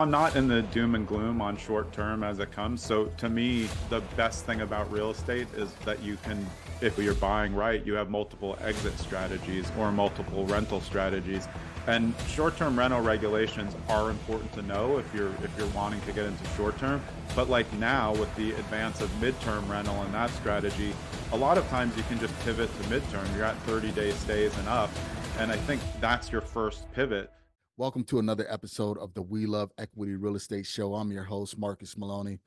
I'm not in the doom and gloom on short term as it comes. So to me, the best thing about real estate is that you can, if you're buying right, you have multiple exit strategies or multiple rental strategies. And short-term rental regulations are important to know if you're wanting to get into short-term. But like now with the advance of midterm rental and that strategy, a lot of times you can just pivot to midterm. You're at 30-day stays and up. And I think that's your first pivot. Welcome to another episode of the We Love Equity Real Estate Show. I'm your host, Marcus Maloney.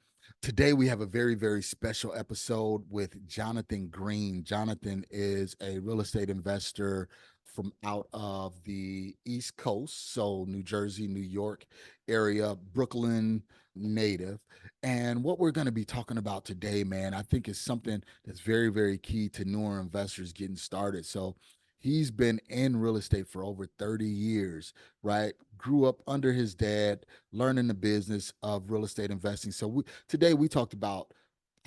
Today, we have a very, very special episode with Jonathan Greene. Jonathan is a real estate investor from out of the East Coast, so New Jersey, New York area, Brooklyn native. And what we're going to be talking about today, man, I think is something that's very, very key to newer investors getting started. So he's been in real estate for over 30 years, right? Grew up under his dad, learning the business of real estate investing. So today we talked about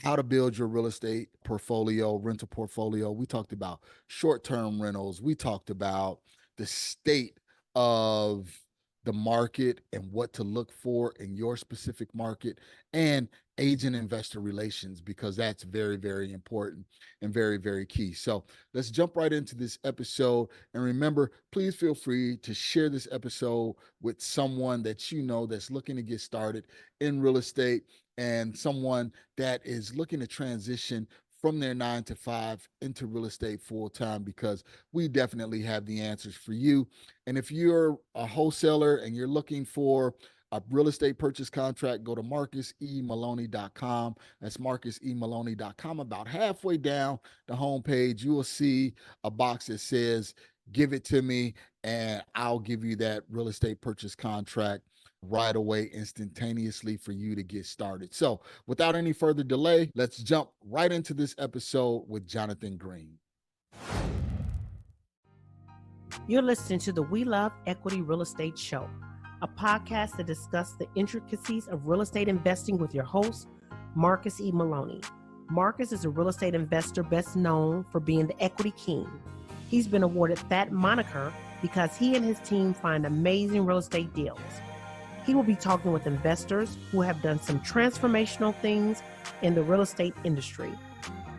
how to build your real estate portfolio, rental portfolio. We talked about short-term rentals. We talked about the state of the market and what to look for in your specific market, and agent investor relations, because that's very, very important and very, very key. So let's jump right into this episode. And remember, please feel free to share this episode with someone that you know that's looking to get started in real estate, and someone that is looking to transition from their 9 to 5 into real estate full time, because we definitely have the answers for you. And if you're a wholesaler and you're looking for a real estate purchase contract, go to marcusemaloney.com. That's marcusemaloney.com. About halfway down the homepage, you will see a box that says, "Give it to me, and I'll give you that real estate purchase contract right away, instantaneously, for you to get started." So without any further delay, let's jump right into this episode with Jonathan Greene. You're listening to the We Love Equity Real Estate Show, a podcast that discusses the intricacies of real estate investing with your host, Marcus E. Maloney. Marcus is a real estate investor best known for being the equity king. He's been awarded that moniker because he and his team find amazing real estate deals. He will be talking with investors who have done some transformational things in the real estate industry.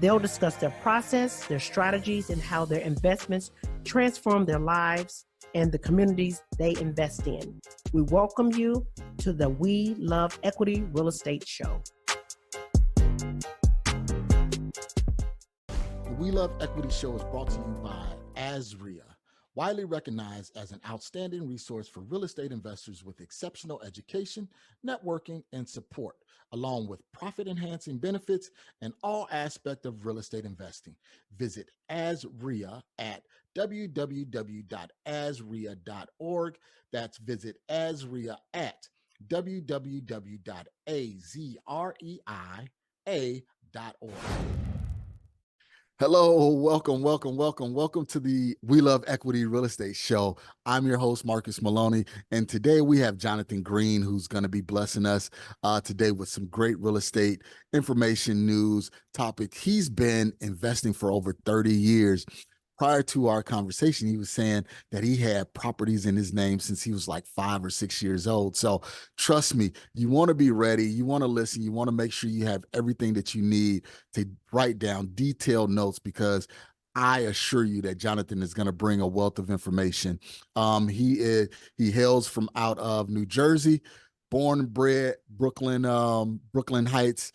They'll discuss their process, their strategies, and how their investments transform their lives and the communities they invest in. We welcome you to the We Love Equity Real Estate Show. The We Love Equity Show is brought to you by ASREA, widely recognized as an outstanding resource for real estate investors with exceptional education, networking, and support, along with profit-enhancing benefits in all aspects of real estate investing. Visit ASREA at www.asrea.org. That's visit ASREA at www.azreia.org. Hello, welcome to the We Love Equity Real Estate Show. I'm your host, Marcus Maloney, and today we have Jonathan Greene, who's going to be blessing us today with some great real estate information, news, topics. He's been investing for over 30 years. Prior to our conversation, he was saying that he had properties in his name since he was like 5 or 6 years old. So trust me, you want to be ready. You want to listen. You want to make sure you have everything that you need to write down detailed notes, because I assure you that Jonathan is going to bring a wealth of information. He hails from out of New Jersey, born and bred Brooklyn Heights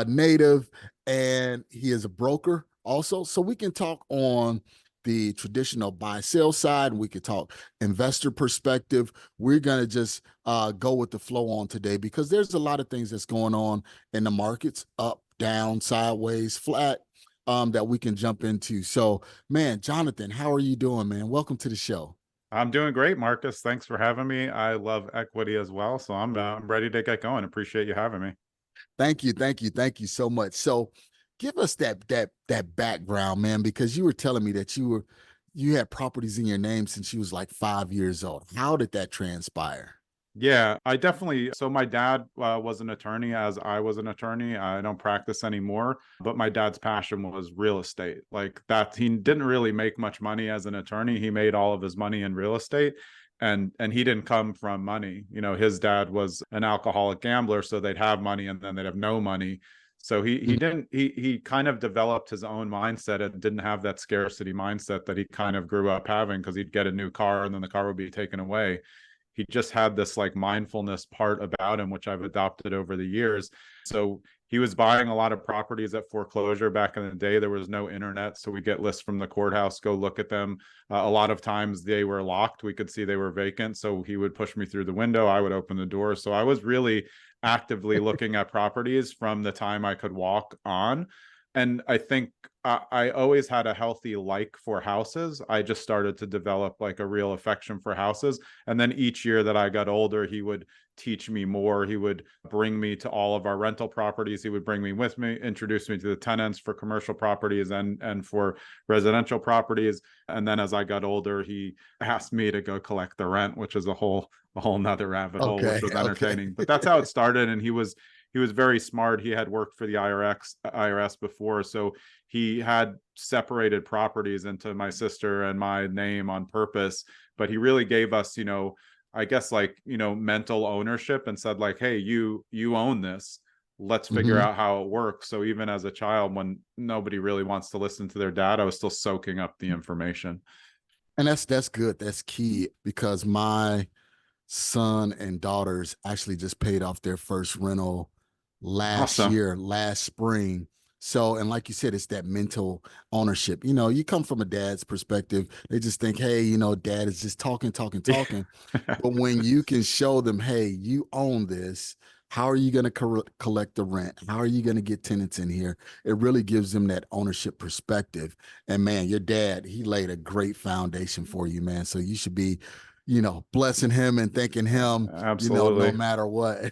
native, and he is a broker also. So we can talk on the traditional buy-sell side, and we could talk investor perspective. We're going to just go with the flow on today, because there's a lot of things that's going on in the markets, up, down, sideways, flat, that we can jump into. So, man, Jonathan, how are you doing, man? Welcome to the show. I'm doing great, Marcus. Thanks for having me. I love equity as well. So I'm ready to get going. Appreciate you having me. Thank you so much. So give us that background, man, because you were telling me that you had properties in your name since you was like 5 years old. How did that transpire? Yeah, so my dad was an attorney, as I was an attorney. I don't practice anymore, but my dad's passion was real estate. Like that, he didn't really make much money as an attorney. He made all of his money in real estate. and he didn't come from money. You know, his dad was an alcoholic gambler, so they'd have money and then they'd have no money. So he kind of developed his own mindset and didn't have that scarcity mindset that he kind of grew up having, because he'd get a new car and then the car would be taken away. He just had this like mindfulness part about him, which I've adopted over the years. So he was buying a lot of properties at foreclosure. Back in the day, there was no internet, so we get lists from the courthouse, go look at them. A lot of times they were locked. We could see they were vacant, so he would push me through the window. I would open the door. So I was really actively looking at properties from the time I could walk on. And I think I always had a healthy like for houses. I just started to develop like a real affection for houses. And then each year that I got older, he would teach me more. He would bring me to all of our rental properties. He would bring me with me, introduce me to the tenants for commercial properties and for residential properties. And then as I got older, he asked me to go collect the rent, which is a whole nother rabbit hole, which was entertaining. But that's how it started. And he was very smart. He had worked for the IRS before, so he had separated properties into my sister and my name on purpose. But he really gave us, you know, I guess like, you know, mental ownership, and said like, hey, you own this. Let's figure out how it works. So even as a child, when nobody really wants to listen to their dad, I was still soaking up the information. And that's good. That's key, because my son and daughters actually just paid off their first rental last spring. So, and like you said, it's that mental ownership. You know, you come from a dad's perspective, they just think, hey, you know, dad is just talking. But when you can show them, hey, you own this, how are you going to collect the rent? How are you going to get tenants in here? It really gives them that ownership perspective. And man, your dad, he laid a great foundation for you, man. So you should be, you know, blessing him and thanking him, Absolutely. you know, no matter what.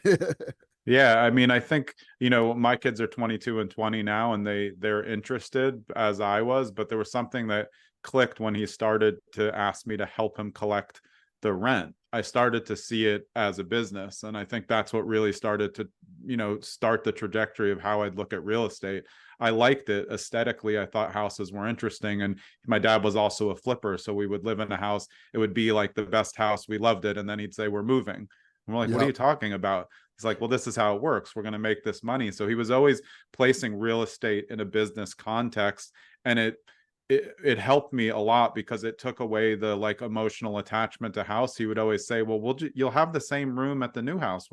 Yeah, I mean, I think, you know, my kids are 22 and 20 now, and they're interested as I was, but there was something that clicked when he started to ask me to help him collect the rent. I started to see it as a business, and I think that's what really started to, you know, start the trajectory of how I'd look at real estate. I liked it aesthetically. I thought houses were interesting, and my dad was also a flipper, so we would live in a house. It would be like the best house. We loved it, and then he'd say, we're moving. And we're like, what are you talking about? He's like, well, this is how it works. We're going to make this money. So he was always placing real estate in a business context. And it helped me a lot, because it took away the like emotional attachment to house. He would always say, well, you'll have the same room at the new house.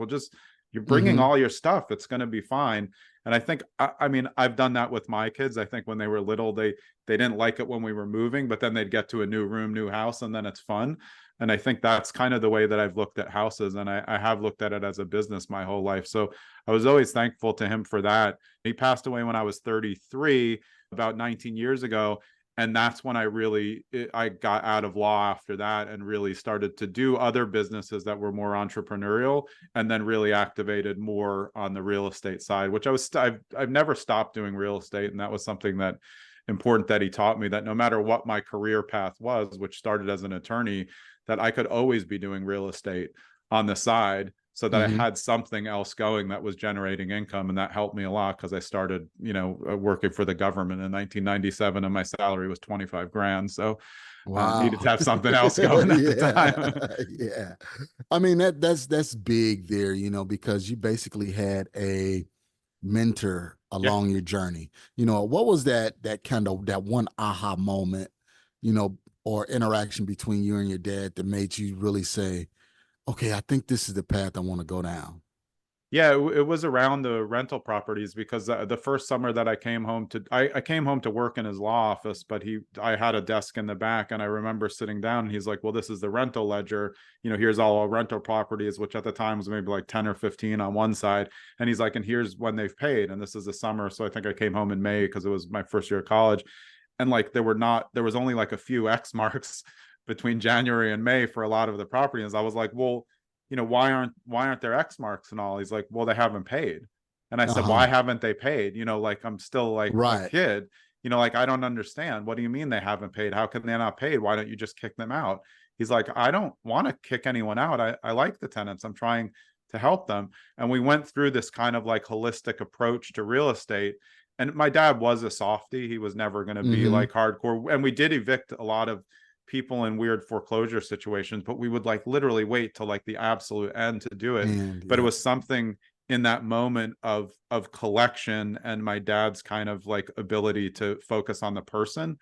You're bringing all your stuff. It's going to be fine. And I think, I mean, I've done that with my kids. I think when they were little, they didn't like it when we were moving, but then they'd get to a new room, new house, and then it's fun. And I think that's kind of the way that I've looked at houses. And I have looked at it as a business my whole life. So I was always thankful to him for that. He passed away when I was 33, about 19 years ago. And that's when I got out of law after that, and really started to do other businesses that were more entrepreneurial, and then really activated more on the real estate side, which I've never stopped doing real estate. And that was something that important that he taught me, that no matter what my career path was, which started as an attorney, that I could always be doing real estate on the side, so that I had something else going that was generating income. And that helped me a lot, because I started, you know, working for the government in 1997, and my salary was 25 grand. So I needed to have something else going at the time. Yeah. I mean, that's big there, you know, because you basically had a mentor along your journey. You know, what was that kind of that one aha moment, you know, or interaction between you and your dad that made you really say, okay, I think this is the path I want to go down? Yeah, it was around the rental properties, because the first summer that I came home I came home to work in his law office, but I had a desk in the back, and I remember sitting down, and he's like, well, this is the rental ledger. You know, here's all our rental properties, which at the time was maybe like 10 or 15 on one side. And he's like, and here's when they've paid. And this is the summer. So I think I came home in May, because it was my first year of college. And like, there was only like a few X marks between January and May for a lot of the properties. I was like, well, you know, why aren't there X marks and all? He's like, well, they haven't paid. And I said, why haven't they paid? You know, like, I'm still like a kid, you know, like, I don't understand. What do you mean they haven't paid? How can they not paid? Why don't you just kick them out? He's like, I don't want to kick anyone out. I like the tenants. I'm trying to help them. And we went through this kind of like holistic approach to real estate. And my dad was a softie. He was never going to be like hardcore. And we did evict a lot of people in weird foreclosure situations, but we would like literally wait till like the absolute end to do it. And But it yeah. was something in that moment of collection and my dad's kind of like ability to focus on the person,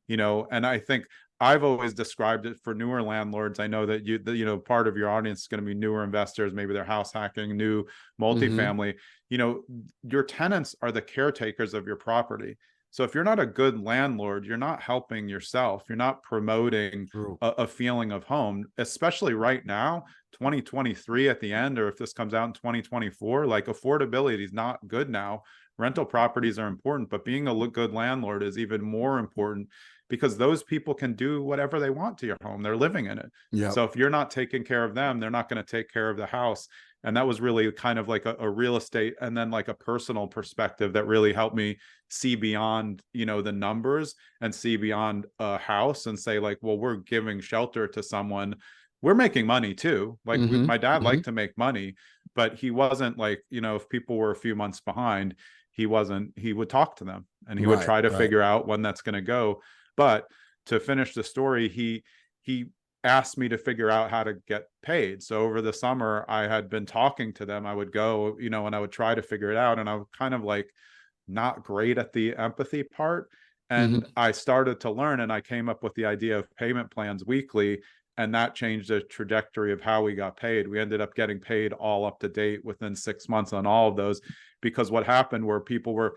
and I think I've always described it for newer landlords. I know that part of your audience is going to be newer investors, maybe they're house hacking, new multifamily. Your tenants are the caretakers of your property. So if you're not a good landlord, you're not helping yourself. You're not promoting a feeling of home, especially right now, 2023 at the end, or if this comes out in 2024, like affordability is not good now. Rental properties are important, but being a good landlord is even more important because those people can do whatever they want to your home. They're living in it. Yeah. So if you're not taking care of them, they're not going to take care of the house. And that was really kind of like a real estate and then like a personal perspective that really helped me see beyond, the numbers and see beyond a house and say like, well, we're giving shelter to someone. We're making money too. Like my dad liked to make money, but he wasn't like, if people were a few months behind, he would talk to them and he would try to figure out when that's going to go. But to finish the story, he asked me to figure out how to get paid. So over the summer, I had been talking to them. I would go, and I would try to figure it out. And I was kind of like not great at the empathy part. And I started to learn, and I came up with the idea of payment plans weekly. And that changed the trajectory of how we got paid. We ended up getting paid all up to date within 6 months on all of those, because what happened where people were,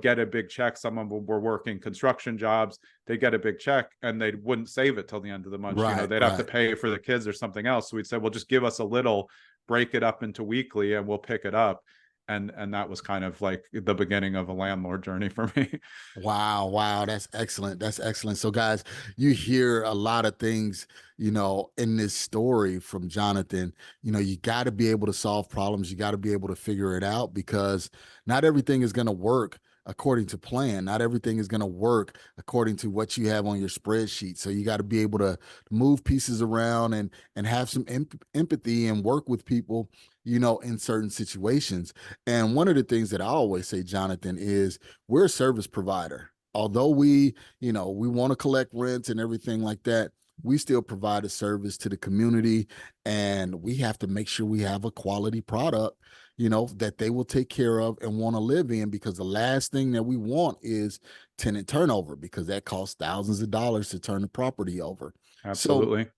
get a big check. Some of them were working construction jobs. They get a big check and they wouldn't save it till the end of the month. They'd have to pay for the kids or something else. So we'd say, well, just give us a little, break it up into weekly and we'll pick it up. And that was kind of like the beginning of a landlord journey for me. Wow. That's excellent. That's excellent. So guys, you hear a lot of things, in this story from Jonathan. You got to be able to solve problems. You got to be able to figure it out, because not everything is going to work according to plan. Not everything is going to work according to what you have on your spreadsheet. So you got to be able to move pieces around and have some empathy and work with people, in certain situations. And one of the things that I always say, Jonathan, is we're a service provider. Although we want to collect rents and everything like that, we still provide a service to the community, and we have to make sure we have a quality product, that they will take care of and want to live in, because the last thing that we want is tenant turnover, because that costs thousands of dollars to turn the property over. Absolutely. So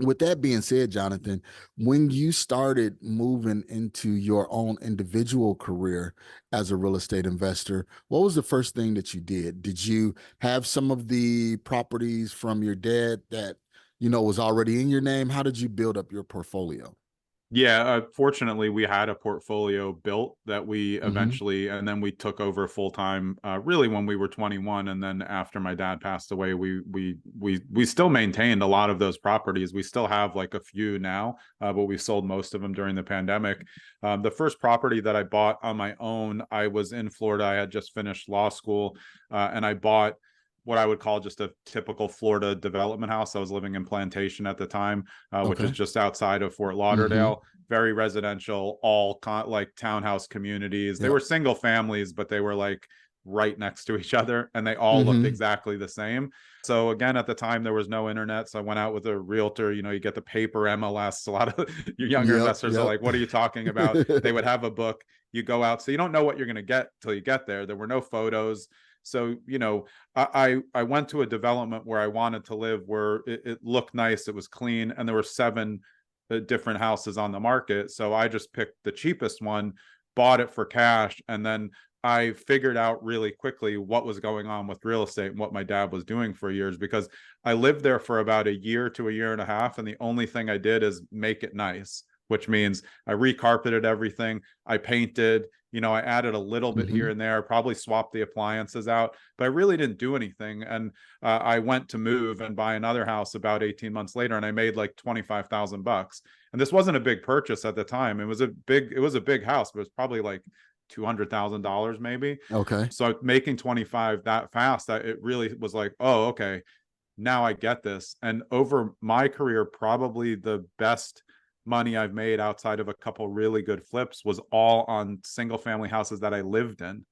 with that being said, Jonathan, when you started moving into your own individual career as a real estate investor, what was the first thing that you did? Did you have some of the properties from your dad that, was already in your name? How did you build up your portfolio? Yeah, fortunately, we had a portfolio built that we eventually, and then we took over full time. Really, when we were 21, and then after my dad passed away, we still maintained a lot of those properties. We still have like a few now, but we sold most of them during the pandemic. The first property that I bought on my own, I was in Florida. I had just finished law school, and I bought what I would call just a typical Florida development house. I was living in Plantation at the time, which is just outside of Fort Lauderdale. Very residential, all like townhouse communities. They were single families, but they were like right next to each other, and they all looked exactly the same. So again, at the time, there was no internet. So I went out with a realtor. You get the paper MLS. A lot of your younger investors are like, what are you talking about? They would have a book. You go out. So you don't know what you're going to get till you get there. There were no photos. So, I went to a development where I wanted to live, where it looked nice, it was clean, and there were 7 different houses on the market. So I just picked the cheapest one, bought it for cash, and then I figured out really quickly what was going on with real estate and what my dad was doing for years, because I lived there for about a year to a year and a half, and the only thing I did is make it nice, which means I recarpeted everything, I painted, I added a little bit here and there, probably swapped the appliances out, but I really didn't do anything. And I went to move and buy another house about 18 months later, and I made like $25,000. And this wasn't a big purchase at the time. It was a big house, but it was probably like $200,000 maybe. Okay. So making 25 that fast, it really was like, oh, okay, now I get this. And over my career, probably the best money I've made outside of a couple really good flips was all on single family houses that I lived in.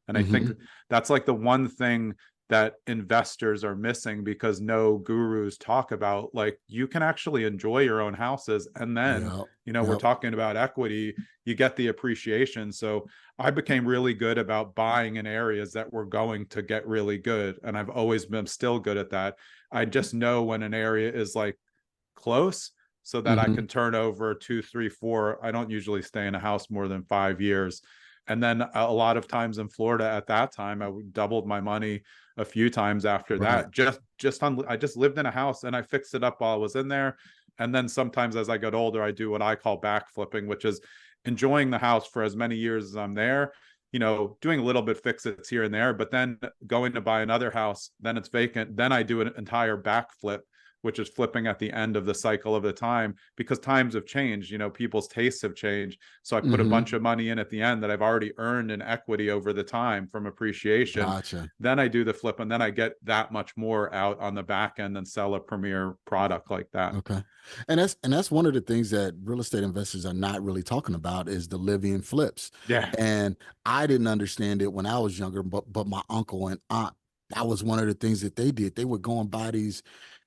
And I think that's like the one thing that investors are missing because no gurus talk about. Like, you can actually enjoy your own houses, and then, Yep. we're Yep. talking about equity, you get the appreciation. So I became really good about buying in areas that were going to get really good, and I've always been still good at that. I just know when an area is like close, so that I Hmm. can turn over 2, 3, 4. I don't usually stay in a house more than 5 years. And then a lot of times in Florida at that time, I doubled my money a few times after Right. that. I just lived in a house and I fixed it up while I was in there. And then sometimes as I got older, I do what I call back flipping, which is enjoying the house for as many years as I'm there, doing a little bit fix it's here and there, but then going to buy another house, then it's vacant. Then I do an entire back flip, which is flipping at the end of the cycle of the time, because times have changed, people's tastes have changed. So I put a Hmm. bunch of money in at the end that I've already earned in equity over the time from appreciation. Gotcha. Then I do the flip, and then I get that much more out on the back end and sell a premier product like that. Okay. And that's one of the things that real estate investors are not really talking about is the live-in flips. Yeah. And I didn't understand it when I was younger, but my uncle and aunt, that was one of the things that they did. They would go and buy these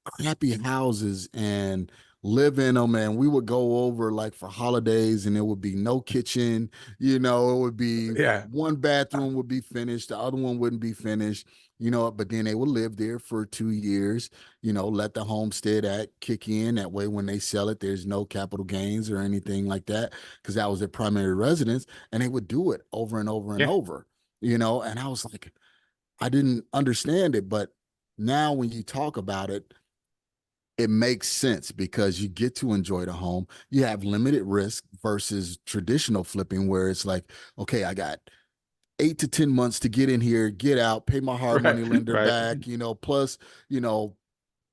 crappy houses and live in them, and we would go over like for holidays, and there would be no kitchen. It would be Yeah. one bathroom would be finished, the other one wouldn't be finished. But then they would live there for 2 years, let the homestead act kick in. That way, when they sell it, there's no capital gains or anything like that, because that was their primary residence. And they would do it over and over and Yeah. over, and I was like, I didn't understand it. But now when you talk about it, it makes sense because you get to enjoy the home. You have limited risk versus traditional flipping, where it's like, okay, I got 8 to 10 months to get in here, get out, pay my hard Right. money lender Right. back, plus, you know,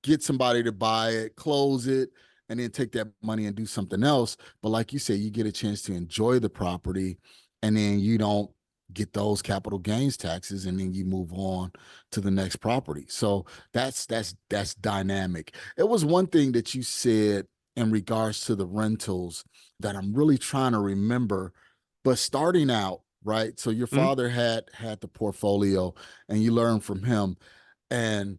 get somebody to buy it, close it, and then take that money and do something else. But like you said, you get a chance to enjoy the property, and then you don't get those capital gains taxes, and then you move on to the next property. So that's dynamic. It was one thing that you said in regards to the rentals that I'm really trying to remember. But starting out, right? So your Mhm. father had the portfolio, and you learned from him, and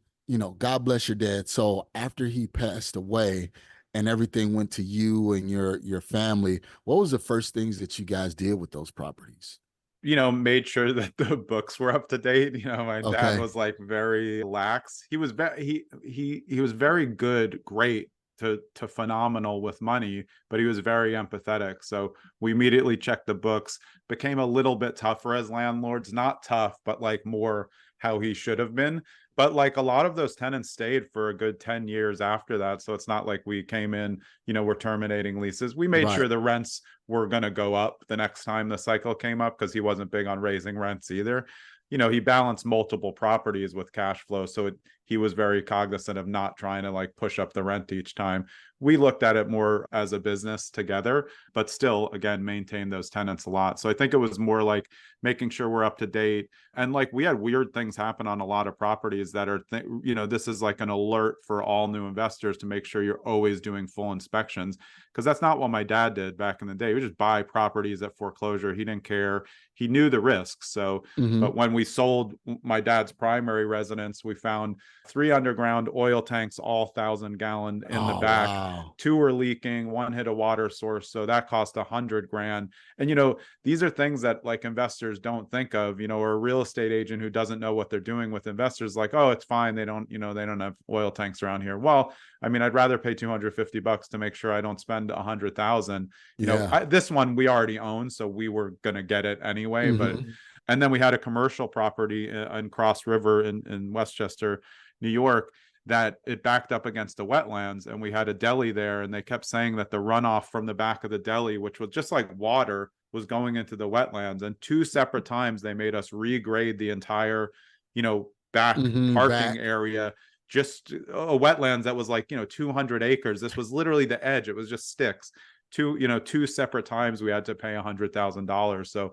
God bless your dad. So after he passed away and everything went to you and your family, what was the first things that you guys did with those properties? Made sure that the books were up to date. My dad Okay. was like very lax. He was he was very good, great to phenomenal with money, but he was very empathetic. So we immediately checked the books, became a little bit tougher as landlords, not tough, but like more how he should have been. But like a lot of those tenants stayed for a good 10 years after that. So it's not like we came in, we're terminating leases. We made Right. sure the rents were going to go up the next time the cycle came up, because he wasn't big on raising rents either. He balanced multiple properties with cash flow. So he was very cognizant of not trying to like push up the rent each time. We looked at it more as a business together, but still, again, maintain those tenants a lot. So I think it was more like making sure we're up to date. And like we had weird things happen on a lot of properties that are, this is like an alert for all new investors to make sure you're always doing full inspections, because that's not what my dad did back in the day. We just buy properties at foreclosure. He didn't care. He knew the risks. So, Hmm. but when we sold my dad's primary residence, we found 3 underground oil tanks, all 1,000-gallon in the Oh, back. wow. 2 were leaking, 1 hit a water source. So that cost 100 grand. And, these are things that like investors don't think of, or a real estate agent who doesn't know what they're doing with investors, like, oh, it's fine. They don't have oil tanks around here. Well, I mean, I'd rather pay $250 to make sure I don't spend 100,000. Yeah. This one we already own, so we were gonna get it anyway. But Hmm. and then we had a commercial property in Cross River in Westchester, New York, that it backed up against the wetlands, and we had a deli there, and they kept saying that the runoff from the back of the deli, which was just like water, was going into the wetlands. And 2 separate times they made us regrade the entire, back parking Back. area, just a wetlands that was like 200 acres. This was literally the edge. It was just sticks. 2 separate times we had to pay $100,000. So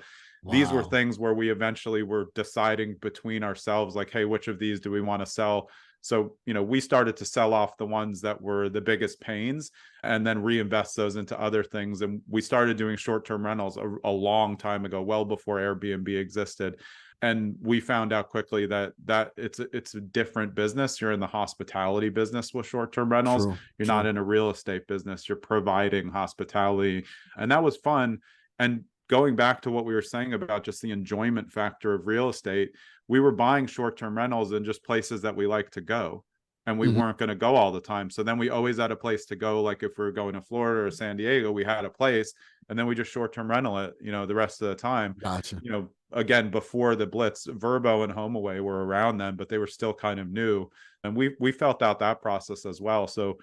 these were Wow. things where we eventually were deciding between ourselves, like, hey, which of these do we want to sell? So, we started to sell off the ones that were the biggest pains and then reinvest those into other things. And we started doing short-term rentals a long time ago, well before Airbnb existed. And we found out quickly that it's a different business. You're in the hospitality business with short-term rentals. True. You're True. not in a real estate business. You're providing hospitality. And that was fun. And going back to what we were saying about just the enjoyment factor of real estate, we were buying short-term rentals in just places that we like to go. And we Mhm. weren't going to go all the time. So then we always had a place to go. Like if we were going to Florida or San Diego, we had a place, and then we just short-term rental it, the rest of the time. Gotcha. Again, before the Blitz, Verbo and HomeAway were around then, but they were still kind of new. And we felt out that process as well. So,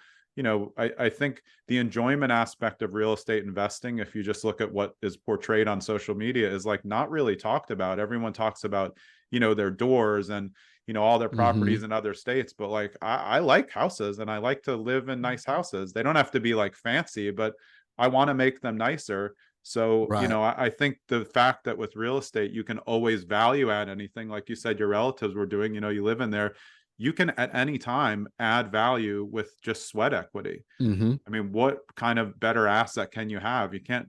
I think the enjoyment aspect of real estate investing, if you just look at what is portrayed on social media, is like not really talked about. Everyone talks about, their doors and, all their properties in other states. But like, I like houses and I like to live in nice houses. They don't have to be like fancy, but I want to make them nicer. So, Right. I think the fact that with real estate, you can always value add anything, like you said, your relatives were doing, you live in there, you can at any time add value with just sweat equity. Mm-hmm. I mean, what kind of better asset can you have? You can't,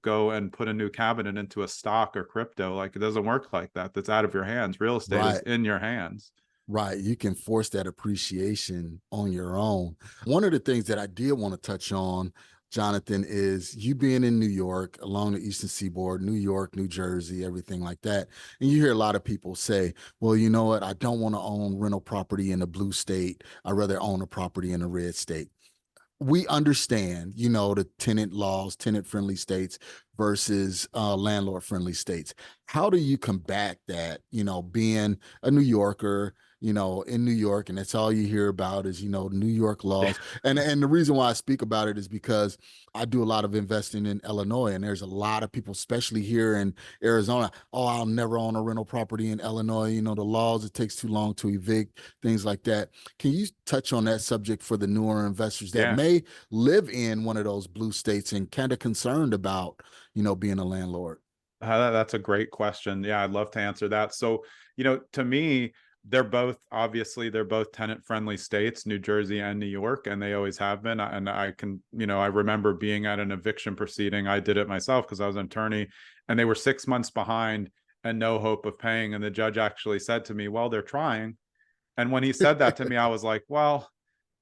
go and put a new cabinet into a stock or crypto. Like it doesn't work like that. That's out of your hands. Real estate is Right. in your hands. Right. You can force that appreciation on your own. One of the things that I did want to touch on, Jonathan, is you being in New York, along the Eastern Seaboard, New York, New Jersey, everything like that. And you hear a lot of people say, well, you know what? I don't want to own rental property in a blue state. I'd rather own a property in a red state. We understand, the tenant laws, tenant friendly states versus landlord friendly states. How do you combat that, being a New Yorker, in New York, and that's all you hear about is, New York laws. And the reason why I speak about it is because I do a lot of investing in Illinois, and there's a lot of people, especially here in Arizona. Oh, I'll never own a rental property in Illinois. The laws, it takes too long to evict, things like that. Can you touch on that subject for the newer investors that Yeah. may live in one of those blue states and kind of concerned about, being a landlord? That's a great question. Yeah, I'd love to answer that. So, to me, they're both tenant friendly states, New Jersey and New York, and they always have been. And I can, I remember being at an eviction proceeding. I did it myself because I was an attorney, and they were 6 months behind and no hope of paying. And the judge actually said to me, well, they're trying. And when he said that to me, I was like, well,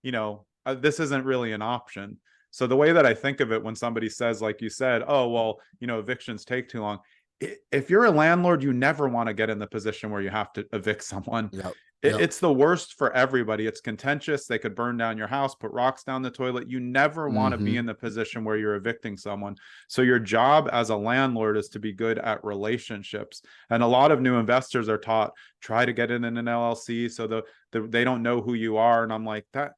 this isn't really an option. So the way that I think of it when somebody says, like you said, oh, well, evictions take too long. If you're a landlord, you never want to get in the position where you have to evict someone. Yep. Yep. It's the worst for everybody. It's contentious. They could burn down your house, put rocks down the toilet. You never want to be in the position where you're evicting someone. So your job as a landlord is to be good at relationships. And a lot of new investors are taught, try to get in an LLC so they don't know who you are. And I'm like, that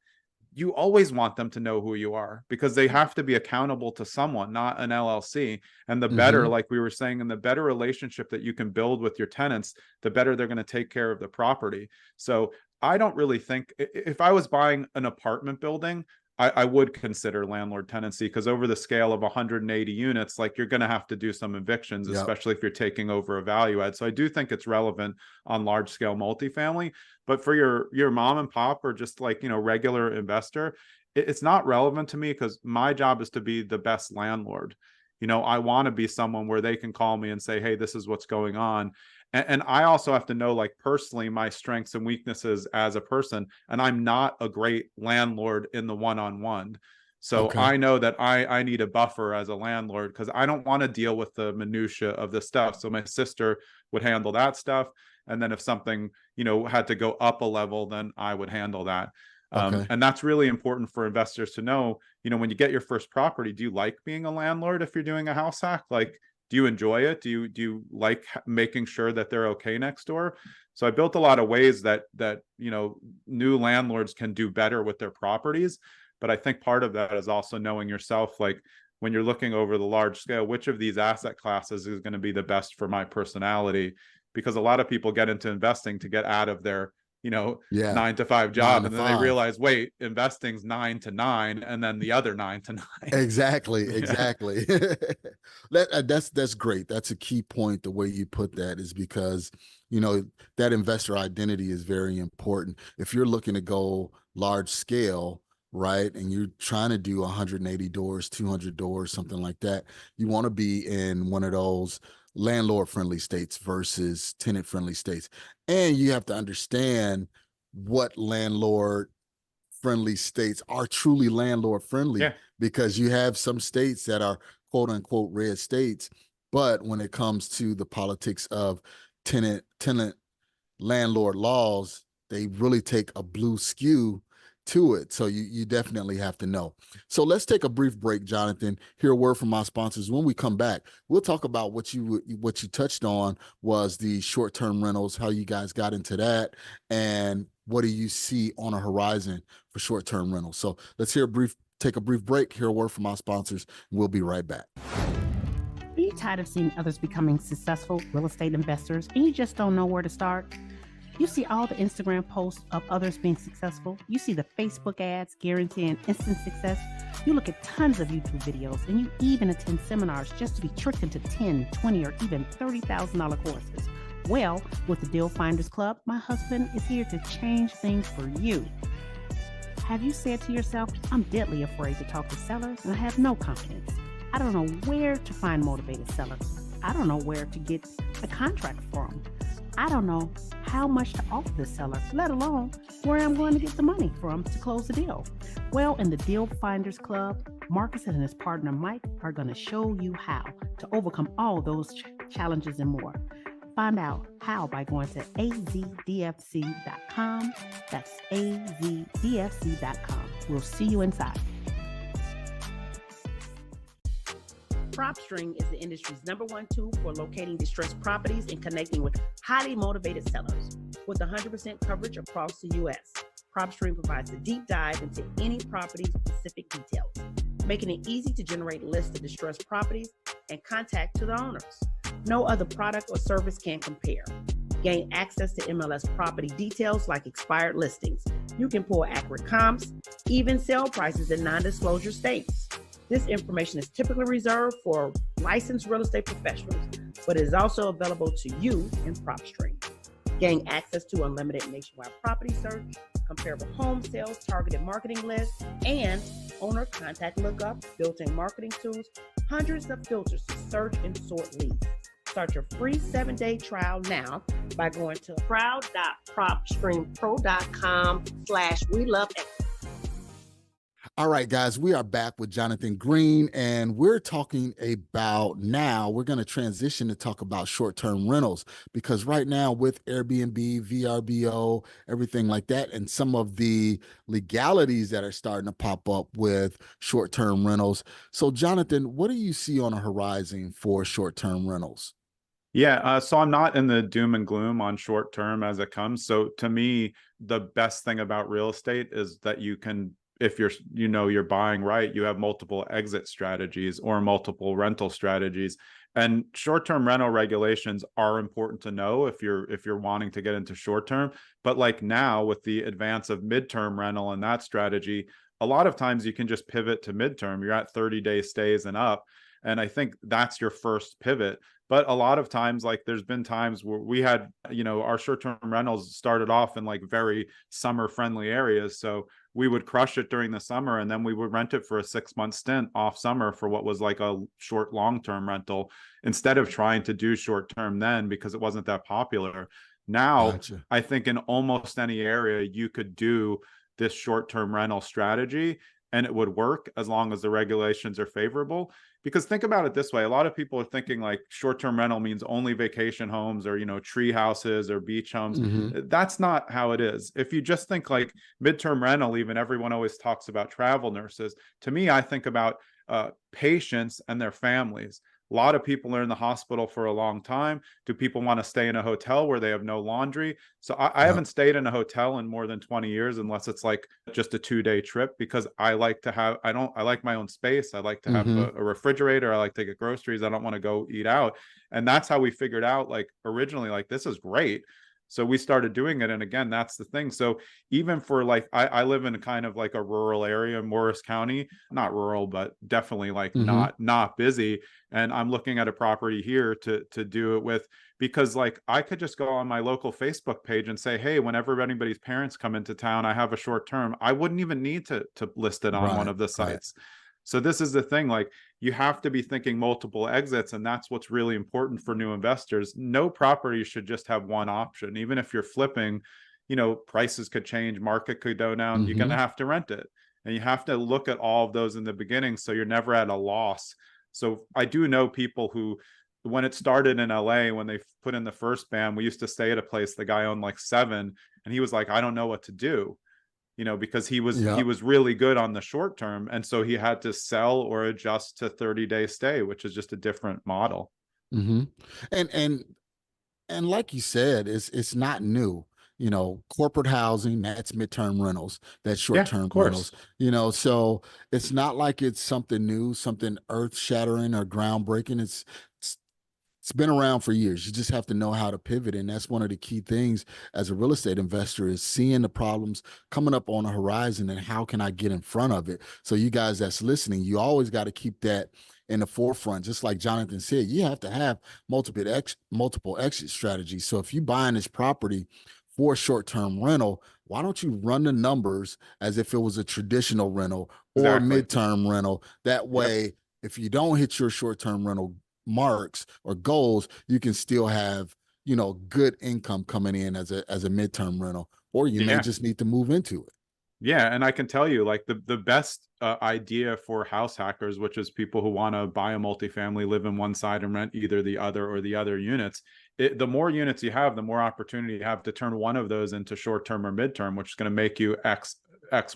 you always want them to know who you are because they have to be accountable to someone, not an LLC. And the better, like we were saying, and the better relationship that you can build with your tenants, the better they're going to take care of the property. So I don't really think if I was buying an apartment building, I would consider landlord tenancy because over the scale of 180 units, like you're going to have to do some evictions, Yep. especially if you're taking over a value add. So I do think it's relevant on large scale multifamily, but for your mom and pop or just like, regular investor, it's not relevant to me because my job is to be the best landlord. I want to be someone where they can call me and say, hey, this is what's going on. And I also have to know, like, personally, my strengths and weaknesses as a person. And I'm not a great landlord in the one-on-one. So Okay. I know that I need a buffer as a landlord because I don't want to deal with the minutia of the stuff. So my sister would handle that stuff. And then if something, had to go up a level, then I would handle that. Okay. And that's really important for investors to know, when you get your first property, do you like being a landlord if you're doing a house hack? Like, do you enjoy it? Do you like making sure that they're okay next door? So I built a lot of ways that new landlords can do better with their properties. But I think part of that is also knowing yourself, like when you're looking over the large scale, which of these asset classes is going to be the best for my personality? Because a lot of people get into investing to get out of their Yeah. 9 to 5 9 job, to and then they 5. realize, wait, investing's 9 to 9, and then the other 9 to 9. Exactly, Yeah. exactly. That's great. That's a key point. The way you put that is because that investor identity is very important. If you're looking to go large scale, right, and you're trying to do 180 doors, 200 doors, something like that, you want to be in one of those landlord friendly states versus tenant friendly states, and you have to understand what landlord friendly states are truly landlord friendly, Yeah. because you have some states that are quote unquote red states, but when it comes to the politics of tenant landlord laws, they really take a blue skew to it. So you definitely have to know. So let's take a brief break, Jonathan. Hear a word from my sponsors. When we come back, we'll talk about what you touched on was the short-term rentals, how you guys got into that, and what do you see on a horizon for short-term rentals. So let's take a brief break, hear a word from our sponsors, and we'll be right back. Are you tired of seeing others becoming successful real estate investors and you just don't know where to start? You see all the Instagram posts of others being successful. You see the Facebook ads guaranteeing instant success. You look at tons of YouTube videos, and you even attend seminars just to be tricked into $10, $20, or even $30,000 courses. Well, with the Deal Finders Club, my husband is here to change things for you. Have you said to yourself, I'm deadly afraid to talk to sellers and I have no confidence? I don't know where to find motivated sellers. I don't know where to get a contract from. I don't know how much to offer the seller, let alone where I'm going to get the money from to close the deal. Well, in the Deal Finders Club, Marcus and his partner Mike are going to show you how to overcome all those challenges and more. Find out how by going to azdfc.com. That's azdfc.com. We'll see you inside. PropStream is the industry's #1 tool for locating distressed properties and connecting with highly motivated sellers. With 100% coverage across the U.S., PropStream provides a deep dive into any property's specific details, making it easy to generate lists of distressed properties and contact to the owners. No other product or service can compare. Gain access to MLS property details like expired listings. You can pull accurate comps, even sale prices in non-disclosure states. This information is typically reserved for licensed real estate professionals, but is also available to you in PropStream. Gain access to unlimited nationwide property search, comparable home sales, targeted marketing lists, and owner contact lookup, built-in marketing tools, hundreds of filters to search and sort leads. Start your free 7-day trial now by going to proud.propstreampro.com/weloveequity. All right, guys, we are back with Jonathan Greene, and we're talking about now, we're going to transition to talk about short-term rentals, because right now with Airbnb, VRBO, everything like that, and some of the legalities that are starting to pop up with short-term rentals. So, Jonathan, what do you see on a horizon for short-term rentals? Yeah, so I'm not in the doom and gloom on short term as it comes. So to me, the best thing about real estate is that you can, if you're buying right, you have multiple exit strategies or multiple rental strategies. And short-term rental regulations are important to know if you're wanting to get into short-term. But like now with the advance of midterm rental and that strategy, a lot of times you can just pivot to midterm. You're at 30-day stays and up. And I think that's your first pivot. But a lot of times, like there's been times where we had, our short-term rentals started off in like very summer friendly areas. So we would crush it during the summer, and then we would rent it for a 6-month stint off summer for what was like a short long-term rental, instead of trying to do short-term then, because it wasn't that popular. Now, Gotcha. I think in almost any area you could do this short-term rental strategy, and it would work as long as the regulations are favorable. Because think about it this way, a lot of people are thinking like short-term rental means only vacation homes or, tree houses or beach homes. Mm-hmm. That's not how it is. If you just think like midterm rental, even everyone always talks about travel nurses. To me, I think about patients and their families. A lot of people are in the hospital for a long time. Do people want to stay in a hotel where they have no laundry? So I Yep. haven't stayed in a hotel in more than 20 years, unless it's like just a 2-day trip, because I like to have, I like my own space. I like to have Mm-hmm. a refrigerator. I like to get groceries. I don't want to go eat out. And that's how we figured out, like originally, like this is great. So we started doing it. And again, that's the thing. So even for like, I live in kind of like a rural area, Morris County, not rural, but definitely like Mm-hmm. not busy. And I'm looking at a property here to do it with, because like I could just go on my local Facebook page and say, hey, whenever anybody's parents come into town, I have a short term. I wouldn't even need to list it on one Right. of the Right. sites. So this is the thing, like you have to be thinking multiple exits, and that's what's really important for new investors. No property should just have one option. Even if you're flipping, prices could change, market could go down, you're going Mm-hmm. to have to rent it. And you have to look at all of those in the beginning so you're never at a loss. So I do know people who, when it started in LA, when they put in the first ban, we used to stay at a place, the guy owned like 7, and he was like, I don't know what to do, because he Yeah. was really good on the short term, and so he had to sell or adjust to 30-day stay, which is just a different model. Mm-hmm. And like you said, it's not new. Corporate housing, that's midterm rentals, that's Yeah, of short-term rentals. course. So it's not like it's something new, something earth-shattering or groundbreaking. It's it's been around for years. You just have to know how to pivot. And that's one of the key things as a real estate investor is seeing the problems coming up on the horizon and how can I get in front of it. So you guys that's listening, you always got to keep that in the forefront. Just like Jonathan said, you have to have multiple exit strategies. So if you're buying this property for a short-term rental, why don't you run the numbers as if it was a traditional rental or a Exactly. midterm rental? That Yep. way, if you don't hit your short-term rental marks or goals, you can still have, good income coming in as a midterm rental, or you may Yeah. just need to move into it. Yeah, and I can tell you, like the best idea for house hackers, which is people who want to buy a multifamily, live in one side, and rent either the other or the other units. The more units you have, the more opportunity you have to turn one of those into short term or midterm, which is going to make you x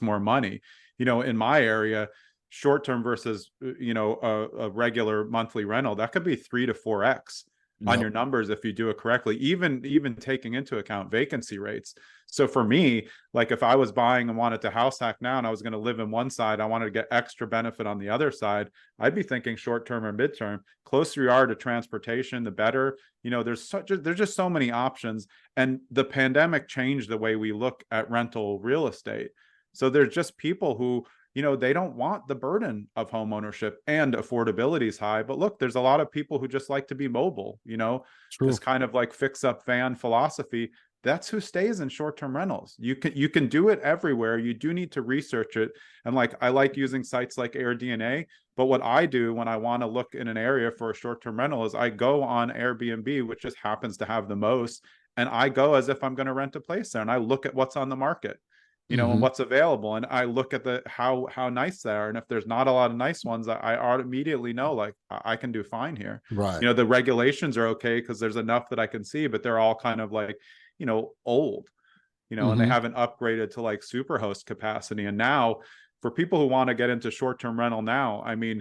more money. In my area, short term versus a regular monthly rental, that could be 3 to 4x on Yep. your numbers if you do it correctly. Even taking into account vacancy rates. So for me, like if I was buying and wanted to house hack now and I was going to live in one side, I wanted to get extra benefit on the other side, I'd be thinking short term or midterm. Closer you are to transportation, the better. There's just so many options. And the pandemic changed the way we look at rental real estate. So there's just people who, they don't want the burden of home ownership, and affordability is high. But look, there's a lot of people who just like to be mobile, True. just kind of like fix up van philosophy. That's who stays in short-term rentals. You can do it everywhere. You do need to research it. And like I like using sites like AirDNA, but what I do when I want to look in an area for a short-term rental is I go on Airbnb, which just happens to have the most, and I go as if I'm going to rent a place there, and I look at what's on the market, and Mm-hmm. what's available, and I look at the how nice they are. And if there's not a lot of nice ones, I immediately know like I can do fine here. Right. The regulations are okay because there's enough that I can see, but they're all kind of like old, and they Mm-hmm. haven't upgraded to like superhost capacity. And now for people who want to get into short-term rental now, I mean,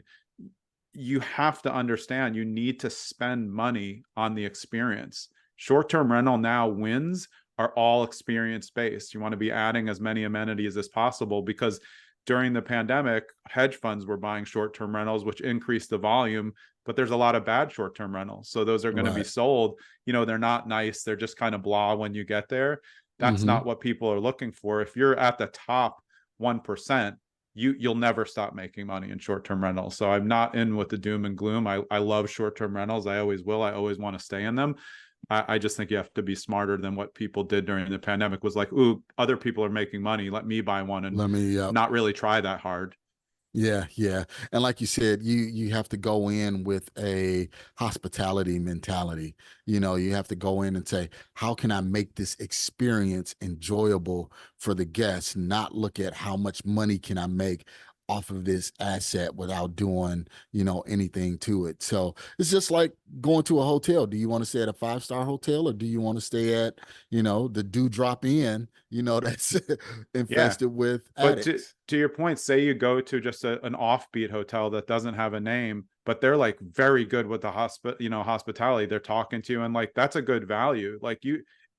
you have to understand you need to spend money on the experience. Short-term rental now wins are all experience based. You want to be adding as many amenities as possible, because during the pandemic, hedge funds were buying short-term rentals, which increased the volume, but there's a lot of bad short-term rentals. So those are going to be Right. sold. They're not nice. They're just kind of blah when you get there. That's Mm-hmm. not what people are looking for. If you're at the top 1%, you'll never stop making money in short-term rentals. So I'm not in with the doom and gloom. I love short-term rentals. I always will. I always want to stay in them. I just think you have to be smarter than what people did during the pandemic. Was like, ooh, other people are making money, let me buy one, and Let me, not really try that hard. Yeah, yeah. And like you said, you have to go in with a hospitality mentality. You have to go in and say, how can I make this experience enjoyable for the guests, not look at how much money can I make off of this asset without doing, anything to it. So it's just like going to a hotel. Do you want to stay at a 5-star hotel, or do you want to stay at, the Dewdrop Inn, that's Yeah. infested with But to addicts? to your point, say you go to just an offbeat hotel that doesn't have a name, but they're like very good with the hospitality. They're talking to you, and like that's a good value. Like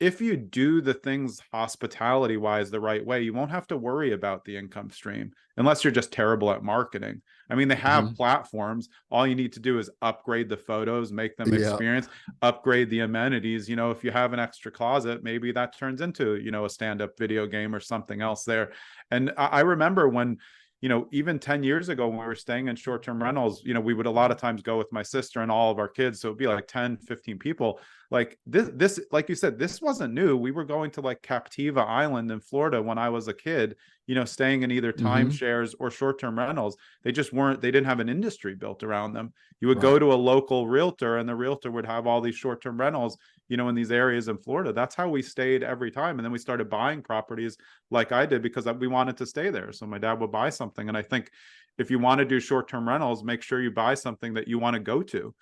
if you do the things hospitality wise the right way, you won't have to worry about the income stream unless you're just terrible at marketing. I mean, they have platforms. All you need to do is upgrade the photos, make them Yeah. experience, upgrade the amenities. You know, if you have an extra closet, maybe that turns into, you know, a stand-up video game or something else there. And I remember when, you know, even 10 years ago when we were staying in short-term rentals, you know, we would a lot of times go with my sister and all of our kids. So it'd be like 10, 15 people. Like this, like you said, this wasn't new. We were going to like Captiva Island in Florida when I was a kid, you know, staying in either timeshares or short-term rentals. They just weren't, they didn't have an industry built around them. You would go to a local realtor and the realtor would have all these short-term rentals, you know, in these areas in Florida. That's how we stayed every time. And then we started buying properties like I did because we wanted to stay there. So my dad would buy something. And I think if you want to do short-term rentals, make sure you buy something that you want to go to,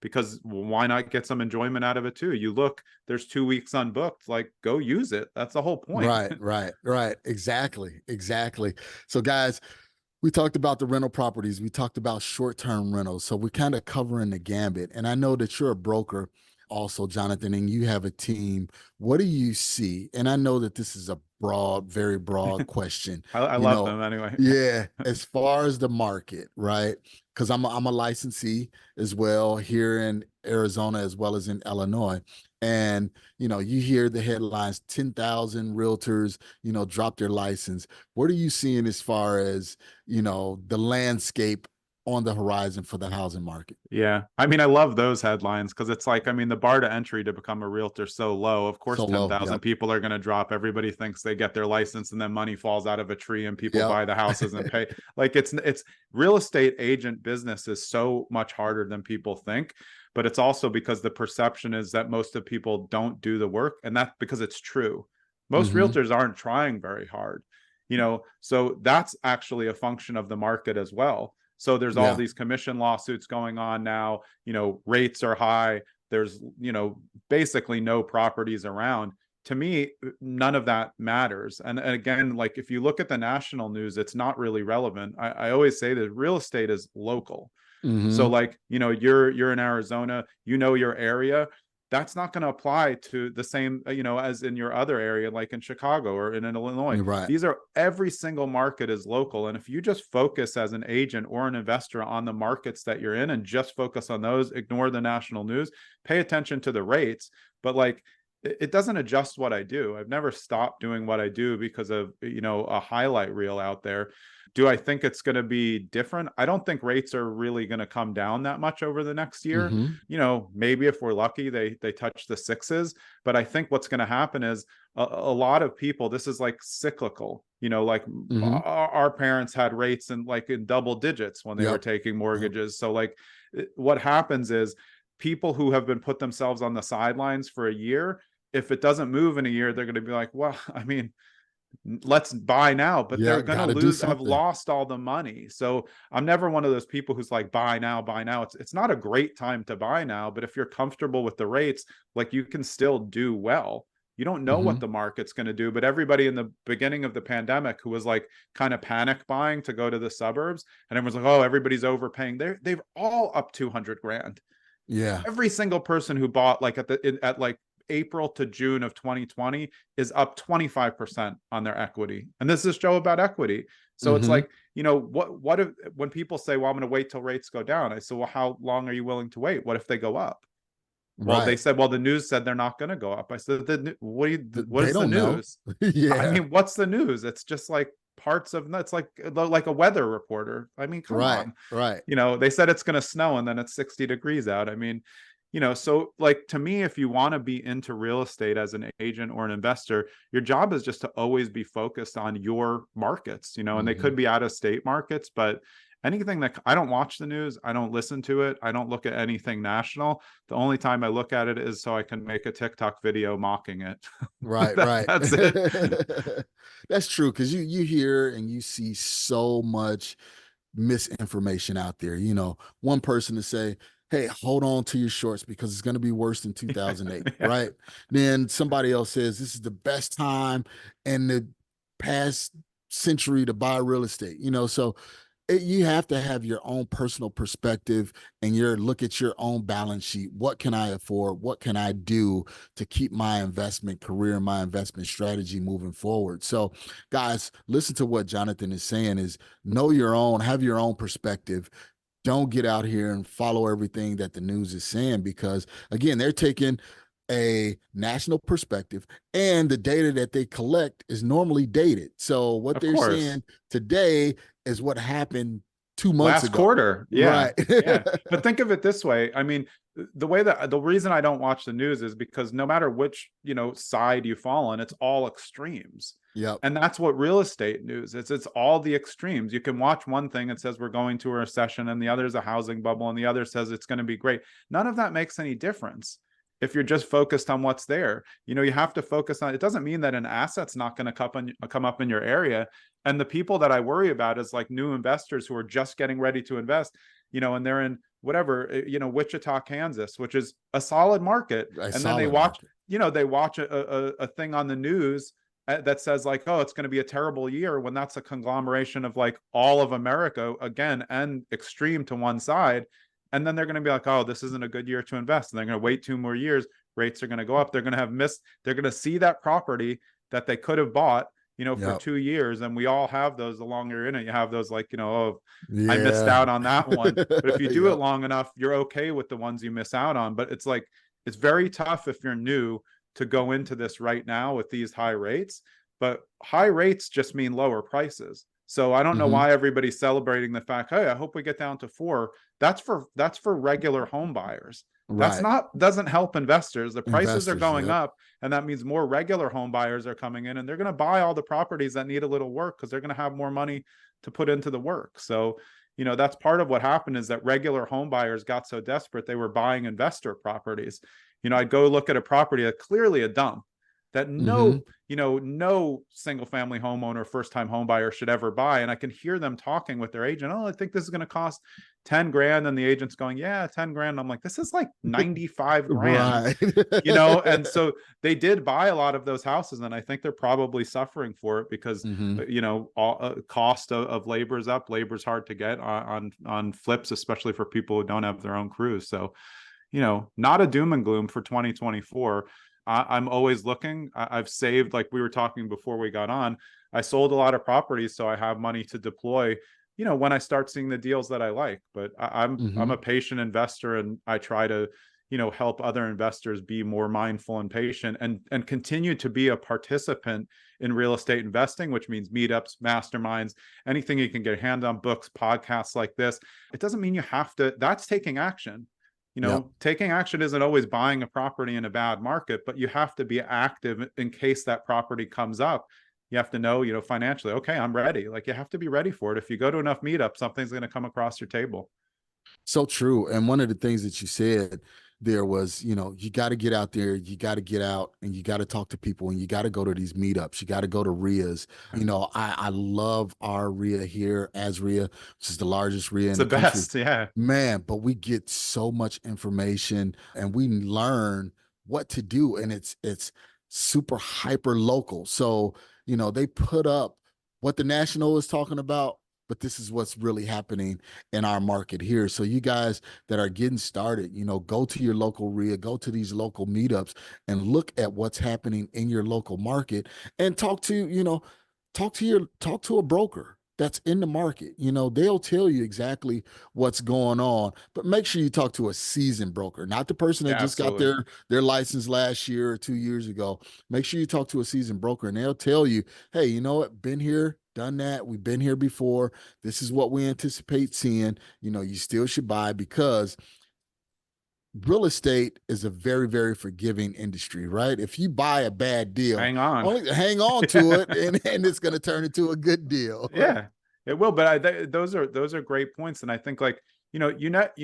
because why not get some enjoyment out of it too? You look, there's 2 weeks unbooked, like go use it. That's the whole point. Right. Exactly. So guys, we talked about the rental properties. We talked about short-term rentals. So we're kind of covering the gambit. And I know that you're a broker also, Jonathan, and you have a team. What do you see? And I know that this is a broad, very broad question. I You love know, them anyway. yeah, as far as the market, right? Because I'm a licensee as well here in Arizona as well as in Illinois. And, you know, you hear the headlines, 10,000 realtors, you know, drop their license. What are you seeing as far as, you know, the landscape on the horizon for the housing market? Yeah. I mean, I love those headlines because it's like, I mean, the bar to entry to become a realtor so low. Of course, So low. 10,000 Yep. people are going to drop. Everybody thinks they get their license and then money falls out of a tree and people Yep. buy the houses and pay. Like it's real estate agent business is so much harder than people think. But it's also because the perception is that most of people don't do the work. And that's because it's true. Most realtors aren't trying very hard, you know, so that's actually a function of the market as well. So there's all these commission lawsuits going on now, you know, rates are high. There's, you know, basically no properties around. To me, none of that matters. And again, like if you look at the national news, it's not really relevant. I always say that real estate is local. So like, you know, you're in Arizona, you know, your area, that's not going to apply to the same, you know, as in your other area, like in Chicago or in Illinois. Right. These are, every single market is local. And if you just focus as an agent or an investor on the markets that you're in and just focus on those, ignore the national news, pay attention to the rates, but like, it doesn't adjust what I do. I've never stopped doing what I do because of, you know, a highlight reel out there. Do I think it's going to be different? I don't think rates are really going to come down that much over the next year. You know, maybe if we're lucky, they touch the sixes. But I think what's going to happen is a lot of people, this is like cyclical, you know, like our parents had rates in like in double digits when they were taking mortgages. So like what happens is people who have been put themselves on the sidelines for a year, if it doesn't move in a year, they're going to be like, well, I mean, let's buy now, but they're going to lose, have lost all the money. So I'm never one of those people who's like, buy now, buy now. It's not a great time to buy now, but if you're comfortable with the rates, like you can still do well. You don't know what the market's going to do, but everybody in the beginning of the pandemic who was like kind of panic buying to go to the suburbs, and everyone's like, oh, everybody's overpaying. They've all up 200 grand. Yeah. Every single person who bought like at like April to June of 2020 is up 25% on their equity. And this is a show about equity. So it's like, you know, what if, when people say, well, I'm going to wait till rates go down, I said, well, how long are you willing to wait? What if they go up? Well, they said, well, the news said they're not going to go up. I said, what is the news? I mean, what's the news? It's just like parts of, it's like a weather reporter. I mean, come on. You know, they said it's going to snow and then it's 60 degrees out. I mean, you know, so like to me, if you want to be into real estate as an agent or an investor, your job is just to always be focused on your markets, you know, and they could be out of state markets, but anything that, I don't watch the news, I don't listen to it, I don't look at anything national. The only time I look at it is so I can make a TikTok video mocking it. Right. That's it. That's true, because you hear and you see so much misinformation out there. You know, one person to say, hey, hold on to your shorts because it's going to be worse than 2008, right? Then somebody else says this is the best time in the past century to buy real estate, you know? So You have to have your own personal perspective and look at your own balance sheet. What can I afford? What can I do to keep my investment career, my investment strategy moving forward? So, guys, listen to what Jonathan is saying is know your own, have your own perspective. Don't get out here and follow everything that the news is saying, because again, they're taking a national perspective, and the data that they collect is normally dated. So what Of they're course. saying today is what happened 2 months Last ago. quarter. Yeah. Right. Yeah. But think of it this way. I mean, the reason I don't watch the news is because no matter which, side you fall on, it's all extremes. Yep. And that's what real estate news is. It's all the extremes. You can watch one thing that says we're going to a recession, and the other is a housing bubble, and the other says it's going to be great. None of that makes any difference if you're just focused on what's there. You have to focus on, it doesn't mean that an asset's not going to come up in your area. And the people that I worry about is like new investors who are just getting ready to invest, and they're in whatever, Wichita, Kansas, which is a solid market. And then they watch, they watch a thing on the news that says like, oh, it's going to be a terrible year, when that's a conglomeration of like all of America again, and extreme to one side. And then they're going to be like, oh, this isn't a good year to invest. And they're going to wait 2 more years. Rates are going to go up. They're going to see that property that they could have bought, for 2 years. And we all have those along you're in it. You have those like, oh, I missed out on that one. But if you do it long enough, you're okay with the ones you miss out on. But it's like, it's very tough if you're new to go into this right now with these high rates. But high rates just mean lower prices. So I don't know why everybody's celebrating the fact, hey, I hope we get down to 4. That's for regular home buyers. Right. Doesn't help investors. The prices are going Yep. up, and that means more regular home buyers are coming in, and they're going to buy all the properties that need a little work because they're going to have more money to put into the work. So, that's part of what happened, is that regular home buyers got so desperate they were buying investor properties. I'd go look at a property that clearly a dump, that no single family homeowner, first time home buyer should ever buy. And I can hear them talking with their agent. Oh, I think this is going to cost 10 grand. And the agent's going, yeah, 10 grand. I'm like, this is like 95 grand, Right. And so they did buy a lot of those houses. And I think they're probably suffering for it because, cost of labor is up. Labor's hard to get on flips, especially for people who don't have their own crews. So, not a doom and gloom for 2024. I'm always looking. I've saved, like we were talking before we got on, I sold a lot of properties, so I have money to deploy, when I start seeing the deals that I like. But I'm a patient investor, and I try to, help other investors be more mindful and patient, and continue to be a participant in real estate investing, which means meetups, masterminds, anything you can get a hand on, books, podcasts like this. It doesn't mean you have to, that's taking action. Taking action isn't always buying a property in a bad market, but you have to be active in case that property comes up. You have to know, financially, okay, I'm ready. Like, you have to be ready for it. If you go to enough meetups, something's going to come across your table. So true. And one of the things that you said there was, you got to get out there, you got to get out, and you got to talk to people, and you got to go to these meetups. You got to go to RIAs. I love our RIA here, as RIA, which is the largest RIA It's in the the country. best. Yeah. Man, but we get so much information, and we learn what to do, and it's super hyper local. So, they put up what the national is talking about, but this is what's really happening in our market here. So you guys that are getting started, go to your local RIA, go to these local meetups, and look at what's happening in your local market, and talk to a broker that's in the market. They'll tell you exactly what's going on, but make sure you talk to a seasoned broker, not the person that just got their license last year or 2 years ago. Make sure you talk to a seasoned broker, and they'll tell you, hey, you know what, been here, done that. We've been here before. This is what we anticipate seeing. You still should buy, because real estate is a very, very forgiving industry, right? If you buy a bad deal, Hang on. only hang on to it, and it's going to turn into a good deal. Yeah, it will. But those are great points. And I think, like, you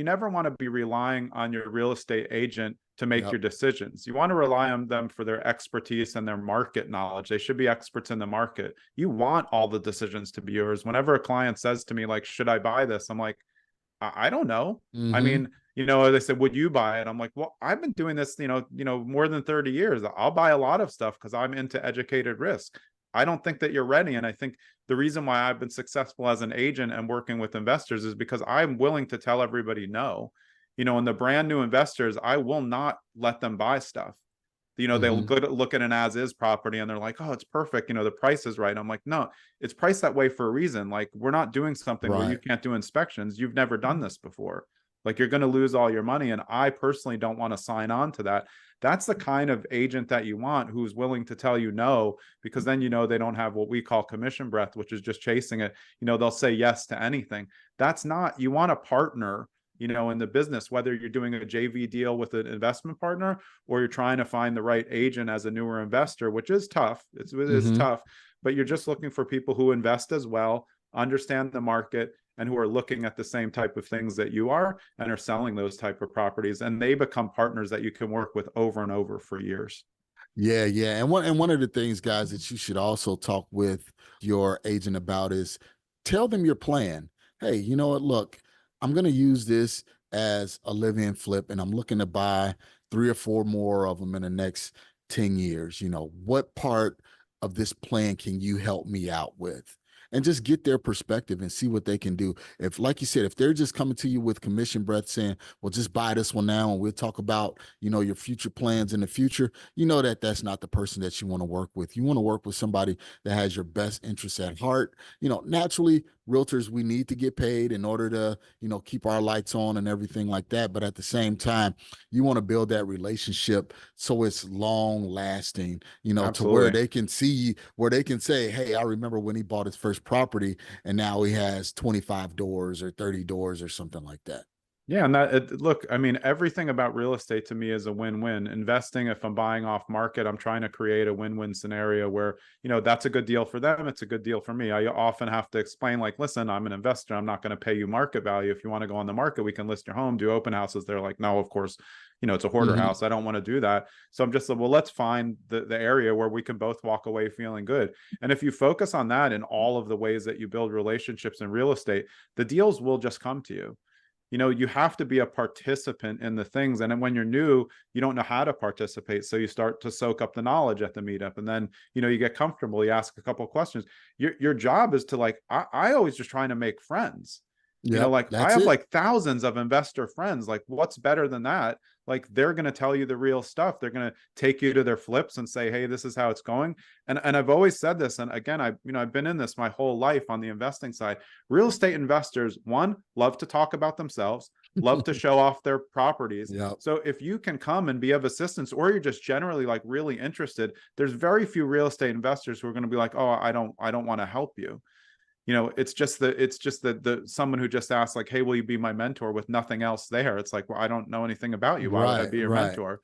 never want to be relying on your real estate agent to make your decisions. You want to rely on them for their expertise and their market knowledge. They should be experts in the market. You want all the decisions to be yours. Whenever a client says to me, like, should I buy this? I'm like, I don't know. I mean, they said, would you buy it? I'm like, well, I've been doing this, more than 30 years. I'll buy a lot of stuff because I'm into educated risk. I don't think that you're ready. And I think the reason why I've been successful as an agent and working with investors is because I'm willing to tell everybody no. And the brand new investors, I will not let them buy stuff. They'll look at an as is property and they're like, oh, it's perfect. The price is right. I'm like, no, it's priced that way for a reason. Like, we're not doing something where you Right. can't do inspections. You've never done this before. Like, you're going to lose all your money. And I personally don't want to sign on to that. That's the kind of agent that you want, who's willing to tell you no, because then, they don't have what we call commission breath, which is just chasing it. They'll say yes to anything. That's not, you want a partner, in the business, whether you're doing a JV deal with an investment partner or you're trying to find the right agent as a newer investor, which is tough. It is tough, but you're just looking for people who invest as well, understand the market, and who are looking at the same type of things that you are and are selling those type of properties. And they become partners that you can work with over and over for years. Yeah, yeah. And one of the things, guys, that you should also talk with your agent about is tell them your plan. Hey, you know what? Look, I'm going to use this as a live-in flip, and I'm looking to buy 3 or 4 more of them in the next 10 years. What part of this plan can you help me out with? And just get their perspective and see what they can do. If, like you said, if they're just coming to you with commission breath saying, well, just buy this one now and we'll talk about, your future plans in the future, that's not the person that you want to work with. You want to work with somebody that has your best interests at heart. Naturally, realtors, we need to get paid in order to, keep our lights on and everything like that. But at the same time, you want to build that relationship so it's long lasting, to where Absolutely. they can see, where they can say, hey, I remember when he bought his first property and now he has 25 doors or 30 doors or something like that. Yeah, and look, I mean, everything about real estate to me is a win-win. Investing, if I'm buying off market, I'm trying to create a win-win scenario where, that's a good deal for them. It's a good deal for me. I often have to explain, like, listen, I'm an investor. I'm not going to pay you market value. If you want to go on the market, we can list your home, do open houses. They're like, no, of course, it's a hoarder house. I don't want to do that. So I'm just like, well, let's find the area where we can both walk away feeling good. And if you focus on that in all of the ways that you build relationships in real estate, the deals will just come to you. You have to be a participant in the things. And then when you're new, you don't know how to participate. So you start to soak up the knowledge at the meetup. And then, you get comfortable. You ask a couple of questions. Your job is to, like, I always just trying to make friends. Yep, Like, I that's have it. like thousands of investor friends. Like, what's better than that? Like, they're going to tell you the real stuff. They're going to take you to their flips and say, hey, this is how it's going. And I've always said this. And again, I've been in this my whole life on the investing side. Real estate investors, one, love to talk about themselves, love to show off their properties. Yep. So if you can come and be of assistance, or you're just generally like really interested, there's very few real estate investors who are going to be like, oh, I don't want to help you. It's just the someone who just asks, like, hey, will you be my mentor, with nothing else there. It's like, well, I don't know anything about you. Why would I Right, be your right. mentor?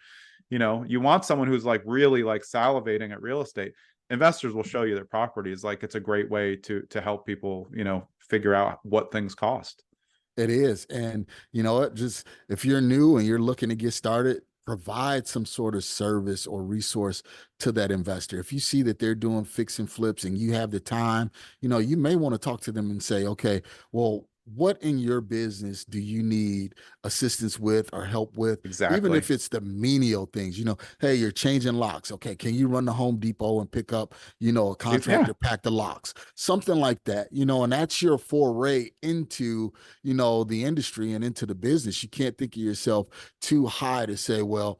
You want someone who's like really like salivating at real estate. Investors will show you their properties. Like, it's a great way to help people, figure out what things cost. It is. And you know what? Just if you're new and you're looking to get started, provide some sort of service or resource to that investor. If you see that they're doing fix and flips and you have the time, you may want to talk to them and say, okay, well, what in your business do you need assistance with or help with? Even Exactly. if it's the menial things, hey, you're changing locks. Okay, can you run to Home Depot and pick up, a Yeah. contractor pack the locks, something like that, and that's your foray into, the industry and into the business. You can't think of yourself too high to say, well,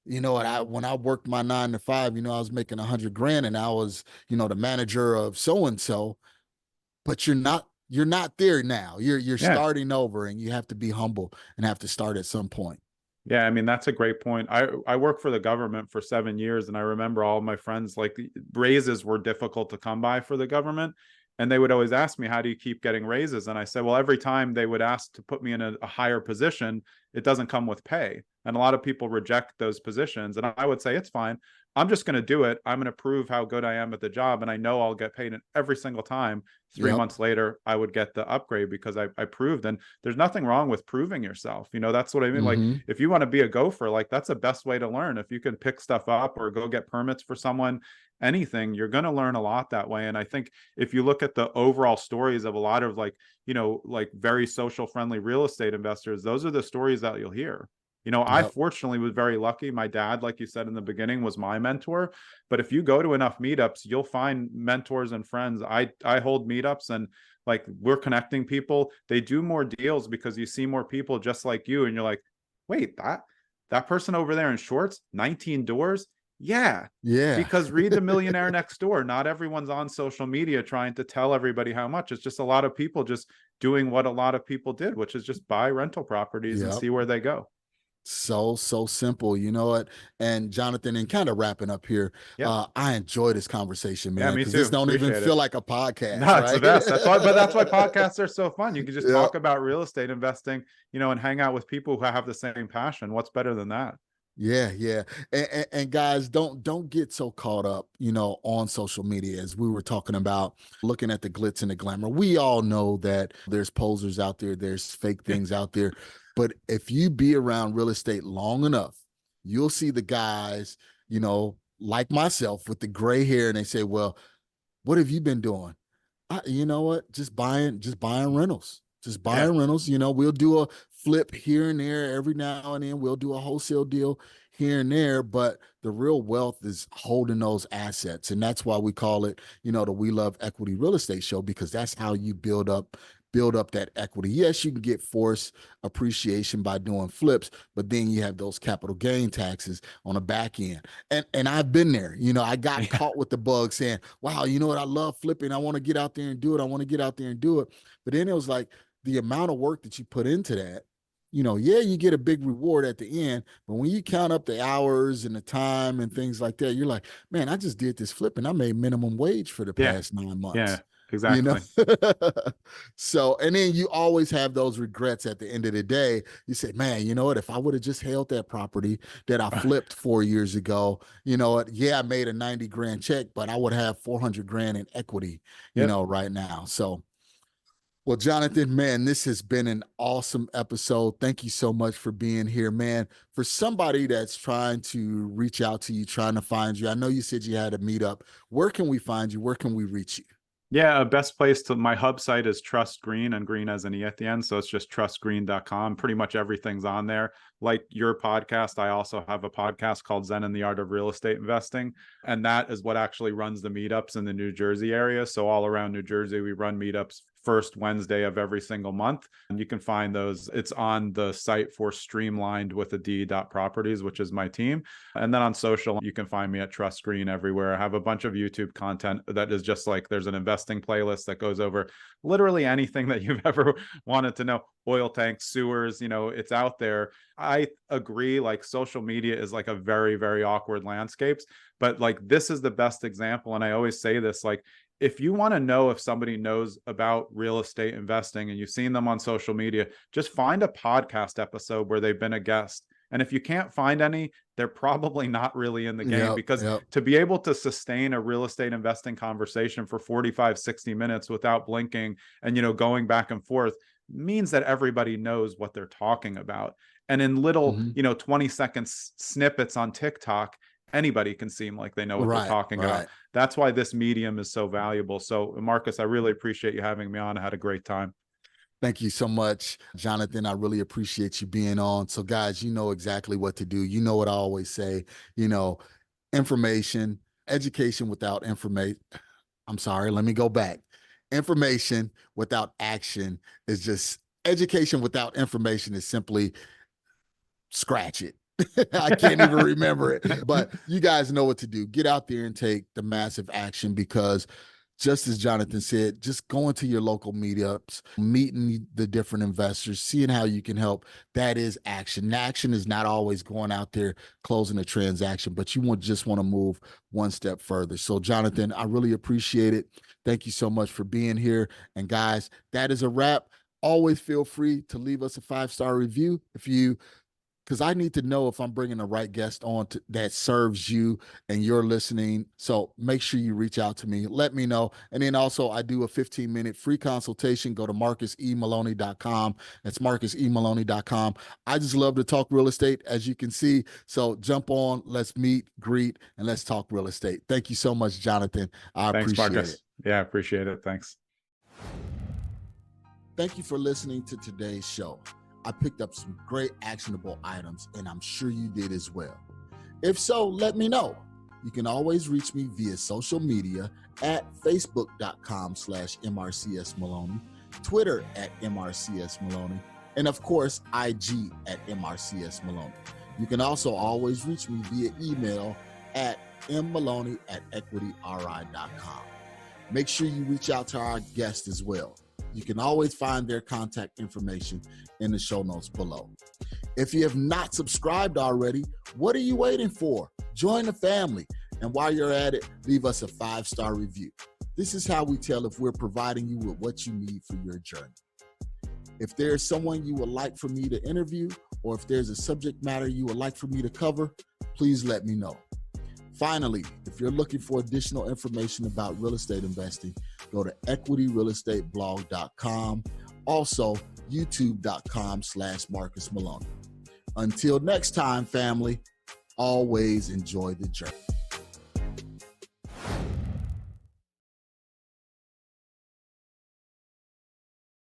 when I worked my 9 to 5, I was making 100 grand and I was, the manager of so and so, but you're not there now. You're Yeah. starting over, and you have to be humble and have to start at some point. Yeah, I mean, that's a great point. I worked for the government for 7 years, and I remember all of my friends, like, raises were difficult to come by for the government. And they would always ask me, how do you keep getting raises? And I said, well, every time they would ask to put me in a higher position, it doesn't come with pay. And a lot of people reject those positions. And I would say, it's fine. I'm just going to do it. I'm going to prove how good I am at the job. And I know I'll get paid. And every single time, three Yep. months later, I would get the upgrade because I proved. And there's nothing wrong with proving yourself. That's what I mean. Like, Mm-hmm. if you want to be a gopher, like, that's the best way to learn. If you can pick stuff up or go get permits for someone, anything, you're going to learn a lot that way. And I think if you look at the overall stories of a lot of, like, like very social friendly real estate investors, those are the stories that you'll hear. I fortunately was very lucky. My dad, like you said in the beginning, was my mentor. But if you go to enough meetups, you'll find mentors and friends. I hold meetups, and like we're connecting people. They do more deals because you see more people just like you, and you're like, wait, that person over there in shorts, 19 doors. Yeah. Because read The Millionaire Next Door. Not everyone's on social media trying to tell everybody how much. It's just a lot of people just doing what a lot of people did, which is just buy rental properties and see where they go. So simple, you know what? And Jonathan, and kind of wrapping up here, I enjoy this conversation, man, me because too. this don't Appreciate even feel it. like a podcast. No, it's right? the best. That's why podcasts are so fun. You can just talk about real estate investing, and hang out with people who have the same passion. What's better than that? Yeah. And guys, don't get so caught up, on social media, as we were talking about, looking at the glitz and the glamour. We all know that there's posers out there, there's fake things out there. But if you be around real estate long enough, you'll see the guys, like myself with the gray hair, and they say, well, what have you been doing? You know what? Just buying rentals. Just buying rentals. We'll do a flip here and there every now and then. We'll do a wholesale deal here and there, but the real wealth is holding those assets. And that's why we call it, the We Love Equity Real Estate Show, because that's how you build up that equity. Yes, you can get forced appreciation by doing flips, but then you have those capital gain taxes on the back end. And I've been there. I got caught with the bug saying, wow, you know what? I love flipping. I want to get out there and do it. I want to get out there and do it. But then it was like the amount of work that you put into that, you get a big reward at the end, but when you count up the hours and the time and things like that, you're like, man, I just did this flip and I made minimum wage for the past 9 months. Yeah, exactly. So, and then you always have those regrets at the end of the day. You say, man, you know what? If I would have just held that property that I flipped 4 years ago, you know what? Yeah, I made a 90 grand check, but I would have 400 grand in equity, right now. So, well, Jonathan, man, this has been an awesome episode. Thank you so much for being here, man. For somebody that's trying to reach out to you, trying to find you, I know you said you had a meetup. Where can we find you? Where can we reach you? Yeah, best place to my hub site is Trust Greene, and Greene as an E at the end. So it's just trustgreene.com. Pretty much everything's on there. Like your podcast, I also have a podcast called Zen and the Art of Real Estate Investing. And that is what actually runs the meetups in the New Jersey area. So all around New Jersey, we run meetups first Wednesday of every single month. And you can find those. It's on the site for Streamlined with a D.properties, which is my team. And then on social, you can find me at Trust Greene everywhere. I have a bunch of YouTube content that is just like, there's an investing playlist that goes over literally anything that you've ever wanted to know. Oil tanks, sewers, it's out there. I agree, like social media is like a very, very awkward landscapes, but like this is the best example. And I always say this, like, if you want to know if somebody knows about real estate investing and you've seen them on social media, just find a podcast episode where they've been a guest. And if you can't find any, they're probably not really in the game, because to be able to sustain a real estate investing conversation for 45, 60 minutes without blinking and, going back and forth means that everybody knows what they're talking about. And in little, 20-second snippets on TikTok, anybody can seem like they know what they're talking about. That's why this medium is so valuable. So, Marcus, I really appreciate you having me on. I had a great time. Thank you so much, Jonathan. I really appreciate you being on. So, guys, you know exactly what to do. You know what I always say, information, education without information. I'm sorry, let me go back. Information without action is just education without information is simply scratch it. I can't even remember it, but you guys know what to do. Get out there and take the massive action, because just as Jonathan said, just going to your local meetups, meeting the different investors, seeing how you can help, that is action. Action is not always going out there closing a transaction, but you just want to move one step further. So, Jonathan, I really appreciate it. Thank you so much for being here. And guys, that is a wrap. Always feel free to leave us a 5-star review because I need to know if I'm bringing the right guest on that serves you and you're listening. So make sure you reach out to me. Let me know. And then also, I do a 15-minute free consultation. Go to marcusemaloney.com. That's marcusemaloney.com. I just love to talk real estate, as you can see. So jump on. Let's meet, greet, and let's talk real estate. Thank you so much, Jonathan. I appreciate it. Yeah, I appreciate it. Thanks. Thank you for listening to today's show. I picked up some great actionable items, and I'm sure you did as well. If so, let me know. You can always reach me via social media at facebook.com/MRCSMaloney, Twitter at MRCSMaloney, and of course, IG at MRCSMaloney. You can also always reach me via email at mmaloney@equityri.com. Make sure you reach out to our guests as well. You can always find their contact information in the show notes below. If you have not subscribed already, what are you waiting for? Join the family. And while you're at it, leave us a 5-star review. This is how we tell if we're providing you with what you need for your journey. If there's someone you would like for me to interview, or if there's a subject matter you would like for me to cover, please let me know. Finally, if you're looking for additional information about real estate investing, go to equityrealestateblog.com. Also, youtube.com/Marcus Maloney. Until next time, family, always enjoy the journey.